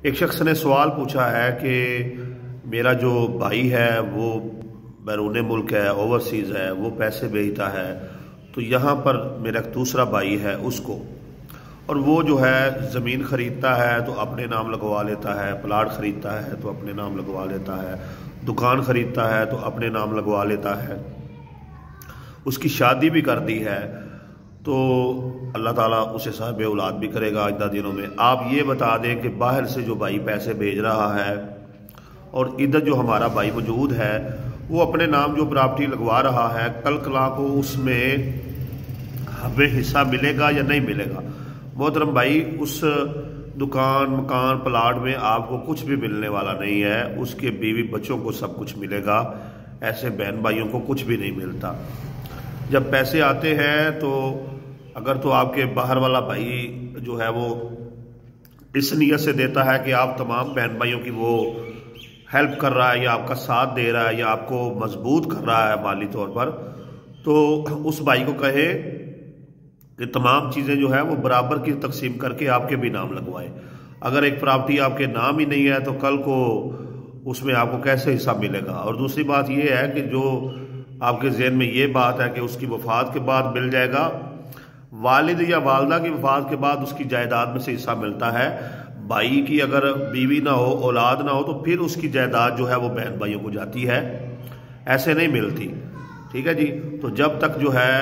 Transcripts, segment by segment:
ایک شخص نے سوال پوچھا ہے کہ میرا جو بھائی ہے وہ بیرون ملک ہے، اوورسیز ہے، وہ پیسے بھیجتا ہے، تو یہاں پر میرا ایک دوسرا بھائی ہے اس کو، اور وہ جو ہے زمین خریدتا ہے تو اپنے نام لگوا لیتا ہے، پلاٹ خریدتا ہے تو اپنے نام لگوا لیتا ہے، دکان خریدتا ہے تو اپنے نام لگوا لیتا ہے، اس کی شادی بھی کر دی ہے، تو اللہ تعالیٰ اسے صاحب اولاد بھی کرے گا آئندہ دنوں میں۔ آپ یہ بتا دیں کہ باہر سے جو بھائی پیسے بھیج رہا ہے اور ادھر جو ہمارا بھائی موجود ہے وہ اپنے نام جو پراپرٹی لگوا رہا ہے، کل کلا کو اس میں ہمیں حصہ ملے گا یا نہیں ملے گا؟ محترم بھائی، اس دکان مکان پلاٹ میں آپ کو کچھ بھی ملنے والا نہیں ہے، اس کے بیوی بچوں کو سب کچھ ملے گا، ایسے بہن بھائیوں کو کچھ بھی نہیں ملتا۔ جب پیسے آتے ہیں تو اگر تو آپ کے باہر والا بھائی جو ہے وہ اس نیت سے دیتا ہے کہ آپ تمام بہن بھائیوں کی وہ ہیلپ کر رہا ہے یا آپ کا ساتھ دے رہا ہے یا آپ کو مضبوط کر رہا ہے مالی طور پر، تو اس بھائی کو کہے کہ تمام چیزیں جو ہے وہ برابر کی تقسیم کر کے آپ کے بھی نام لگوائے۔ اگر ایک پراپرٹی آپ کے نام ہی نہیں ہے تو کل کو اس میں آپ کو کیسے حصہ ملے گا؟ اور دوسری بات یہ ہے کہ جو آپ کے ذہن میں یہ بات ہے کہ اس کی وفات کے بعد مل جائے گا، والد یا والدہ کی وفات کے بعد اس کی جائیداد میں سے حصہ ملتا ہے۔ بھائی کی اگر بیوی نہ ہو، اولاد نہ ہو، تو پھر اس کی جائیداد جو ہے وہ بہن بھائیوں کو جاتی ہے، ایسے نہیں ملتی۔ ٹھیک ہے جی؟ تو جب تک جو ہے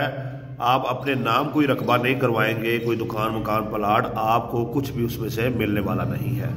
آپ اپنے نام کوئی رقبہ نہیں کروائیں گے، کوئی دکان مکان پلاٹ، آپ کو کچھ بھی اس میں سے ملنے والا نہیں ہے۔